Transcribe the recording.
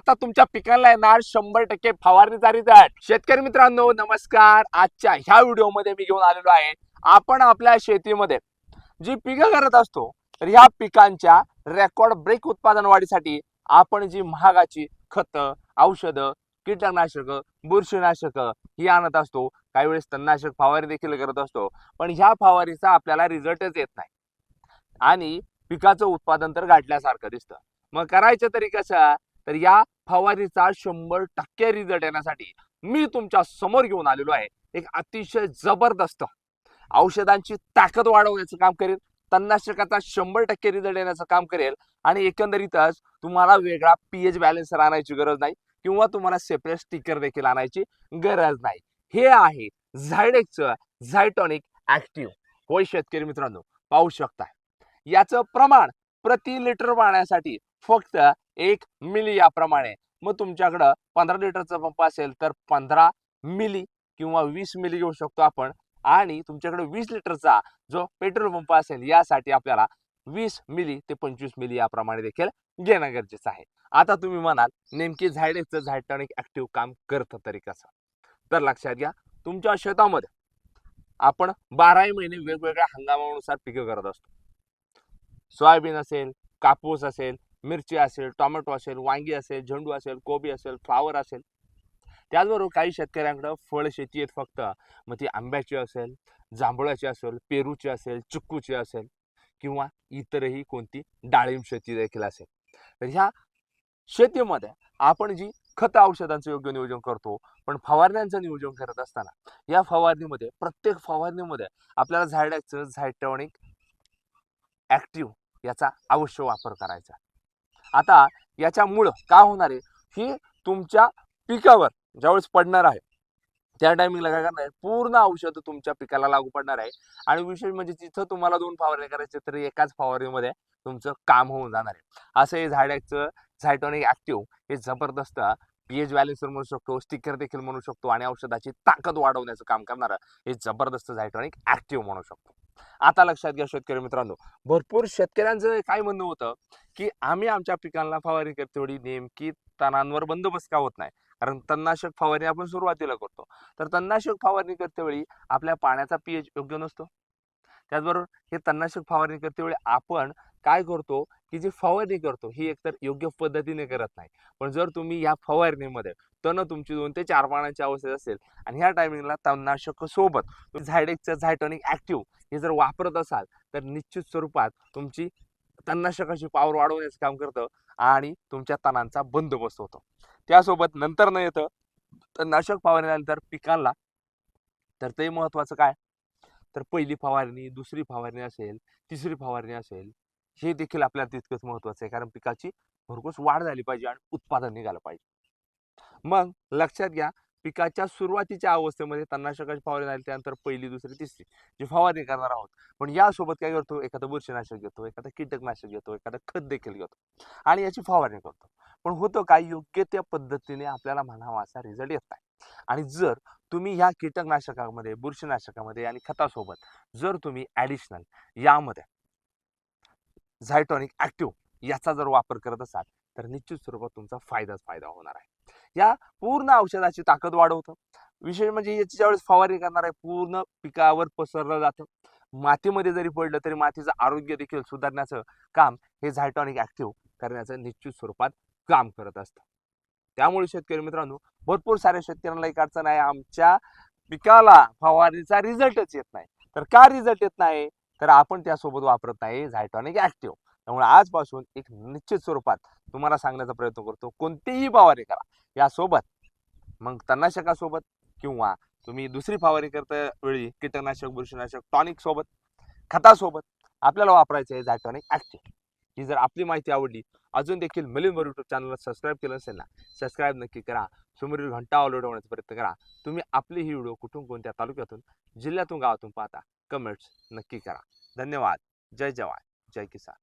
आता तुमच्या पिकांना येणार 100% फवारणीचा रिझल्ट। शेतकरी मित्रांनो नमस्कार। आजच्या ह्या व्हिडिओमध्ये मी घेऊन आलेलो आहे, आपण आपल्या शेतीमध्ये जी पिकं करत असतो तर ह्या पिकांच्या रेकॉर्ड ब्रेक उत्पादन वाढीसाठी आपण जी महागाची खतं, औषधं, कीटकनाशक, बुरशीनाशक ही आणत असतो, काही वेळेस तणनाशक फवारणी देखील करत असतो, पण ह्या फवारीचा आपल्याला रिझल्टच येत नाही आणि पिकाचं उत्पादन तर गाठल्यासारखं दिसतं। मग करायचं तरी कसं? तर या फवारीचा 100% रिझल्ट येण्यासाठी मी तुमच्या समोर घेऊन आलेलो आहे एक अतिशय जबरदस्त औषधांची ताकद वाढवण्याचं काम करेल, तणनाशकाचा 100% रिझल्ट येण्याचं काम करेल आणि एकंदरीतच तुम्हाला वेगळा पीएच बॅलन्सर आणायची गरज नाही किंवा तुम्हाला सेपरेट स्टिकर देखील आणायची गरज नाही। हे आहे झायडेक्सचं झायटॉनिक ऍक्टिव्ह। होय शेतकरी मित्रांनो, पाहू शकता याचं प्रमाण प्रति लिटर पाण्यासाठी फक्त 1 मिली याप्रमाणे। मग तुमच्याकडे 15 लिटरचा पंप असेल तर 15 मिली किंवा 20 मिली घेऊ शकतो आपण, आणि तुमच्याकडे 20 लिटरचा जो पेट्रोल पंप असेल यासाठी आपल्याला 20 मिली ते 25 मिली याप्रमाणे देखील घेणं गरजेचं आहे। आता तुम्ही म्हणाल नेमकी झायडेक्सचं झायटॉनिक ऍक्टिव्ह काम करतं तरी कसं? तर लक्षात घ्या, तुमच्या शेतामध्ये आपण 12 महिने वेगवेगळ्या हंगामानुसार पिकं करत असतो। सोयाबीन असेल, कापूस असेल, मिरची असेल, टोमॅटो असेल, वांगी असेल, झेंडू असेल, कोबी असेल, फ्लावर असेल। त्याचबरोबर काही शेतकऱ्यांकडे फळ शेती आहेत फक्त, मग ती आंब्याची असेल, जांभळाची असेल, पेरूची असेल, चिक्कूची असेल किंवा इतरही कोणती डाळिंब शेती देखील असेल। तर ह्या शेतीमध्ये आपण जी खत औषधांचं योग्य नियोजन करतो, पण फवारण्यांचं नियोजन करत असताना या फवारणीमध्ये प्रत्येक फवारणीमध्ये आपल्याला झायडेक्सचं झायटॉनिक ऍक्टिव्ह याचा अवश्य वापर करायचा। आता याच्यामुळं काय होणार आहे, ही तुमच्या पिकावर ज्यावेळेस पडणार आहे त्या टायमिंगला काय करणार आहे, पूर्ण औषध तुमच्या पिकाला लागू पडणार आहे। आणि विशेष म्हणजे जिथं तुम्हाला 2 फवारणी करायचे तरी एकाच फवारणीमध्ये तुमचं काम होऊन जाणार आहे। असं हे झायडेक्सचं झायटॉनिक ऍक्टिव्ह हे जबरदस्त पीएच बॅलन्सर म्हणू शकतो, स्टिकर देखील म्हणू शकतो आणि औषधाची ताकद वाढवण्याचं काम करणारं हे जबरदस्त झायटॉनिक ऍक्टिव्ह म्हणू शकतो। आता लक्षात घ्या शेतकरी मित्रांनो, भरपूर शेतकऱ्यांचं काय म्हणणं होतं की आम्ही आमच्या पिकांना फवारणी करतो तेवढी नेमकी तणांवर बंदोबस्त का होत नाही? कारण तणनाशक फवारणी आपण सुरुवातीला करतो, तर तणनाशक फवारणी करतेवेळी आपल्या पाण्याचा पीएच योग्य नसतो। त्याचबरोबर हे तणनाशक फवारणी करतेवेळी आपण काय करतो की जी फवारणी करतो ही एकतर योग्य पद्धतीने करत नाही, पण जर तुम्ही या फवारणीमध्ये तण तुमची 2 ते 4 पानांची अवस्थेत असेल आणि ह्या टायमिंगला तणनाशक सोबत झायडेक्सचं झायटॉनिक ऍक्टिव्ह हे जर वापरत असाल तर निश्चित स्वरूपात तुमची तणनाशकाची पॉवर वाढवण्याचं काम करतं आणि तुमच्या तणांचा बंदोबस्त होतो। त्यासोबत नंतर न येतं तणनाशक फवारण्यानंतर पिकांना तर ते महत्वाचं काय, तर पहिली फवारणी, दुसरी फवारणी असेल, तिसरी फवारणी असेल, हे देखील आपल्याला तितकंच महत्वाचं आहे, कारण पिकाची भरघोस वाढ झाली पाहिजे आणि उत्पादन निघालं पाहिजे। मग लक्षात घ्या, पिकाच्या सुरुवातीच्या अवस्थेमध्ये तणनाशकाची फवारणी झाली त्यानंतर पहिली, दुसरी, तिसरी जी फवारणी करणार आहोत, पण यासोबत काय करतो, एखादं बुरशीनाशक घेतो, एखादं कीटकनाशक घेतो, एखादं खत देखील घेतो आणि याची फवारणी करतो। पण होतं काय, योग्य त्या पद्धतीने आपल्याला म्हणावा असा रिझल्ट येत नाही। आणि जर तुम्ही ह्या कीटकनाशकामध्ये, बुरशीनाशकामध्ये आणि खतासोबत जर तुम्ही ऍडिशनल यामध्ये झायटॉनिक ऍक्टिव्ह याचा जर वापर करत असाल तर निश्चित स्वरूपात तुमचा फायदाच फायदा होणार आहे। या पूर्ण औषधाची ताकद वाढवतं। विशेष म्हणजे याची ज्यावेळेस फवारणी करणार आहे पूर्ण पिकावर पसरलं जातं, मातीमध्ये जरी पडलं तरी मातीचं आरोग्य देखील सुधारण्याचं काम हे झायटॉनिक ऍक्टिव्ह करण्याचं निश्चित स्वरूपात काम करत असतं। त्यामुळे शेतकरी मित्रांनो, भरपूर साऱ्या शेतकऱ्यांना एक अडचण आहे, आमच्या पिकाला फवारणीचा रिझल्टच येत नाही। तर का रिझल्ट येत नाही, तर आपण त्यासोबत वापरत नाही झायटॉनिक ऍक्टिव्ह। त्यामुळे आजपासून एक निश्चित स्वरूपात तुम्हाला सांगण्याचा प्रयत्न करतो, कोणतीही फवारणी करा यासोबत, मग तणनाशकासोबत किंवा तुम्ही दुसरी फवारणी करता वेळी कीटकनाशक, बुरशीनाशक, टॉनिक सोबत, खतासोबत आपल्याला वापरायचं आहे झायटॉनिक ऍक्टिव्ह। ही जर आपली माहिती आवडली, अजून देखील मिलिंद बोर यूट्यूब चॅनलला सबस्क्राईब केलं असेल ना, सबस्क्राईब नक्की करा, समोरील घंटा ऑल होण्याचा प्रयत्न करा। तुम्ही आपली ही व्हिडिओ कुठून, कोणत्या तालुक्यातून, जिल्ह्यातून, गावातून पाहता, कमेंट्स नक्की करा। धन्यवाद। जय जवान, जय किसान।